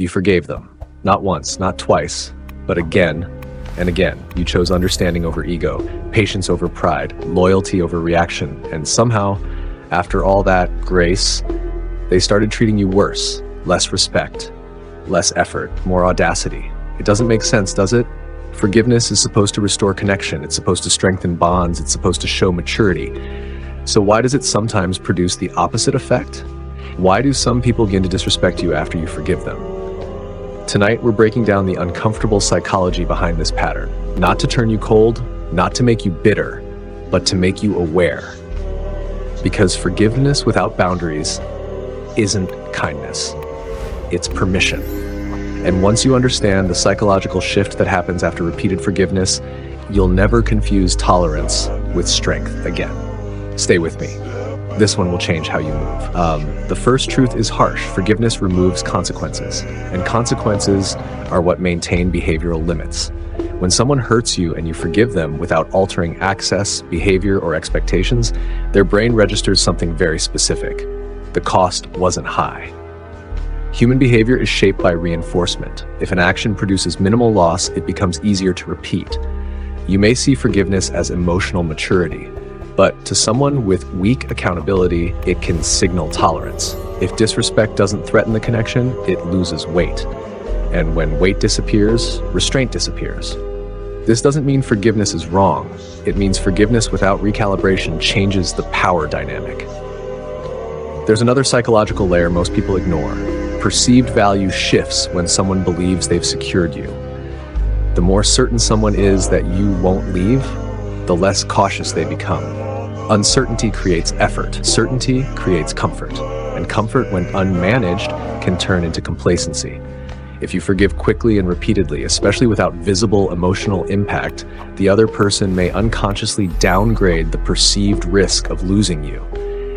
You forgave them. Not once, not twice, but again and again. You chose understanding over ego, patience over pride, loyalty over reaction, and somehow, after all that grace, they started treating you worse. Less respect, less effort, more audacity. It doesn't make sense, does it? Forgiveness is supposed to restore connection. It's supposed to strengthen bonds. It's supposed to show maturity. So why does it sometimes produce the opposite effect? Why do some people begin to disrespect you after you forgive them? Tonight, we're breaking down the uncomfortable psychology behind this pattern. Not to turn you cold, not to make you bitter, but to make you aware. Because forgiveness without boundaries isn't kindness. It's permission. And once you understand the psychological shift that happens after repeated forgiveness, you'll never confuse tolerance with strength again. Stay with me. This one will change how you move. The first truth is harsh. Forgiveness removes consequences, and consequences are what maintain behavioral limits. When someone hurts you and you forgive them without altering access, behavior, or expectations, their brain registers something very specific. The cost wasn't high. Human behavior is shaped by reinforcement. If an action produces minimal loss, it becomes easier to repeat. You may see forgiveness as emotional maturity, but to someone with weak accountability, it can signal tolerance. If disrespect doesn't threaten the connection, it loses weight. And when weight disappears, restraint disappears. This doesn't mean forgiveness is wrong. It means forgiveness without recalibration changes the power dynamic. There's another psychological layer most people ignore. Perceived value shifts when someone believes they've secured you. The more certain someone is that you won't leave, the less cautious they become. Uncertainty creates effort. Certainty creates comfort. And comfort, when unmanaged, can turn into complacency. If you forgive quickly and repeatedly, especially without visible emotional impact, the other person may unconsciously downgrade the perceived risk of losing you.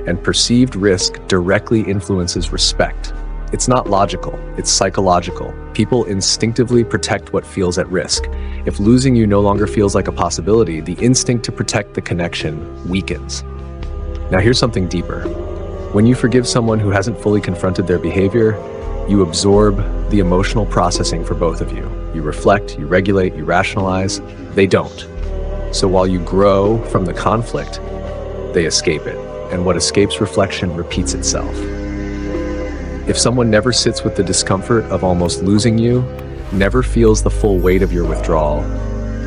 And perceived risk directly influences respect. It's not logical, it's psychological. People instinctively protect what feels at risk. If losing you no longer feels like a possibility, the instinct to protect the connection weakens. Now here's something deeper. When you forgive someone who hasn't fully confronted their behavior, you absorb the emotional processing for both of you. You reflect, you regulate, you rationalize. They don't. So while you grow from the conflict, they escape it. And what escapes reflection repeats itself. If someone never sits with the discomfort of almost losing you, never feels the full weight of your withdrawal,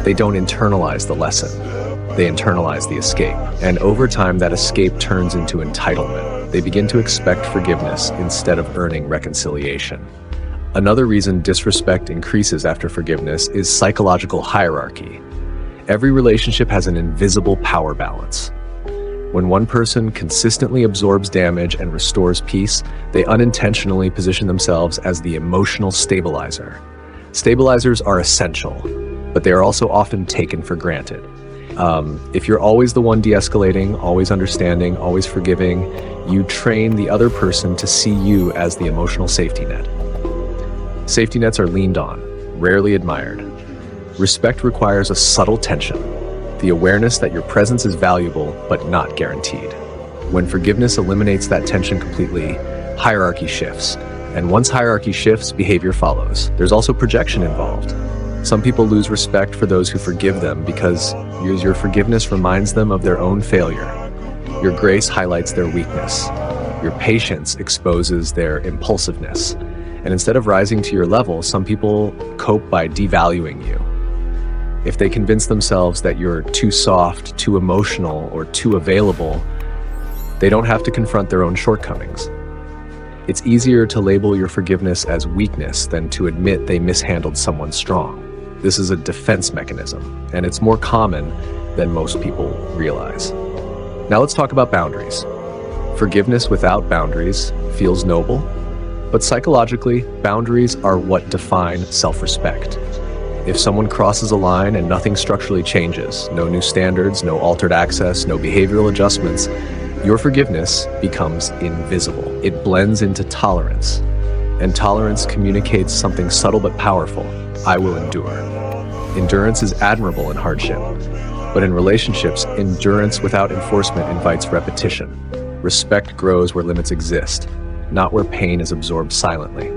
they don't internalize the lesson. They internalize the escape. And over time, that escape turns into entitlement. They begin to expect forgiveness instead of earning reconciliation. Another reason disrespect increases after forgiveness is psychological hierarchy. Every relationship has an invisible power balance. When one person consistently absorbs damage and restores peace, they unintentionally position themselves as the emotional stabilizer. Stabilizers are essential, but they are also often taken for granted. If you're always the one de-escalating, always understanding, always forgiving, you train the other person to see you as the emotional safety net. Safety nets are leaned on, rarely admired. Respect requires a subtle tension. The awareness that your presence is valuable, but not guaranteed. When forgiveness eliminates that tension completely, hierarchy shifts. And once hierarchy shifts, behavior follows. There's also projection involved. Some people lose respect for those who forgive them because your forgiveness reminds them of their own failure. Your grace highlights their weakness. Your patience exposes their impulsiveness. And instead of rising to your level, some people cope by devaluing you. If they convince themselves that you're too soft, too emotional, or too available, they don't have to confront their own shortcomings. It's easier to label your forgiveness as weakness than to admit they mishandled someone strong. This is a defense mechanism, and it's more common than most people realize. Now let's talk about boundaries. Forgiveness without boundaries feels noble, but psychologically, boundaries are what define self-respect. If someone crosses a line and nothing structurally changes, no new standards, no altered access, no behavioral adjustments, your forgiveness becomes invisible. It blends into tolerance. And tolerance communicates something subtle but powerful. I will endure. Endurance is admirable in hardship. But in relationships, endurance without enforcement invites repetition. Respect grows where limits exist, not where pain is absorbed silently.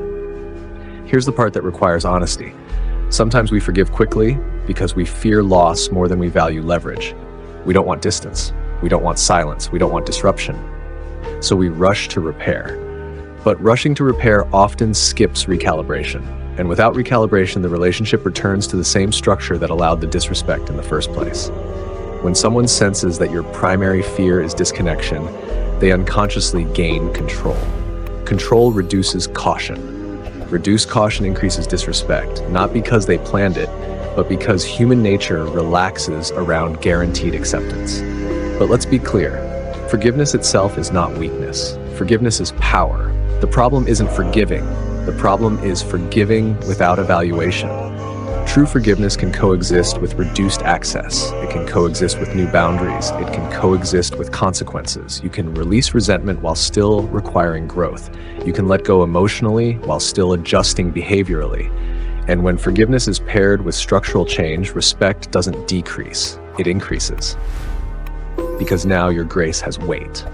Here's the part that requires honesty. Sometimes we forgive quickly because we fear loss more than we value leverage. We don't want distance. We don't want silence. We don't want disruption. So we rush to repair. But rushing to repair often skips recalibration. And without recalibration, the relationship returns to the same structure that allowed the disrespect in the first place. When someone senses that your primary fear is disconnection, they unconsciously gain control. Control reduces caution. Reduced caution increases disrespect, not because they planned it, but because human nature relaxes around guaranteed acceptance. But let's be clear, forgiveness itself is not weakness. Forgiveness is power. The problem isn't forgiving. The problem is forgiving without evaluation. True forgiveness can coexist with reduced access. It can coexist with new boundaries. It can coexist with consequences. You can release resentment while still requiring growth. You can let go emotionally while still adjusting behaviorally. And when forgiveness is paired with structural change, respect doesn't decrease, it increases. Because now your grace has weight.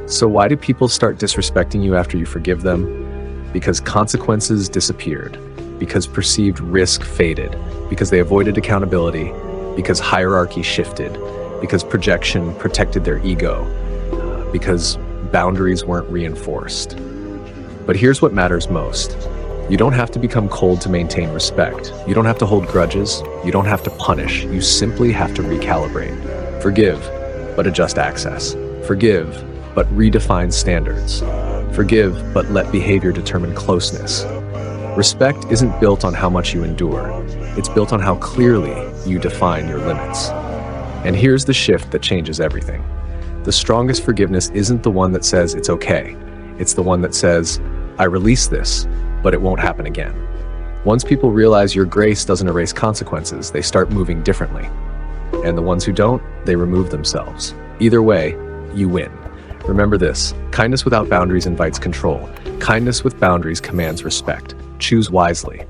So why do people start disrespecting you after you forgive them? Because consequences disappeared. Because perceived risk faded, because they avoided accountability, because hierarchy shifted, because projection protected their ego, because boundaries weren't reinforced. But here's what matters most. You don't have to become cold to maintain respect. You don't have to hold grudges. You don't have to punish. You simply have to recalibrate. Forgive, but adjust access. Forgive, but redefine standards. Forgive, but let behavior determine closeness. Respect isn't built on how much you endure. It's built on how clearly you define your limits. And here's the shift that changes everything. The strongest forgiveness isn't the one that says it's okay. It's the one that says, I release this, but it won't happen again. Once people realize your grace doesn't erase consequences, they start moving differently. And the ones who don't, they remove themselves. Either way, you win. Remember this, kindness without boundaries invites control. Kindness with boundaries commands respect. Choose wisely.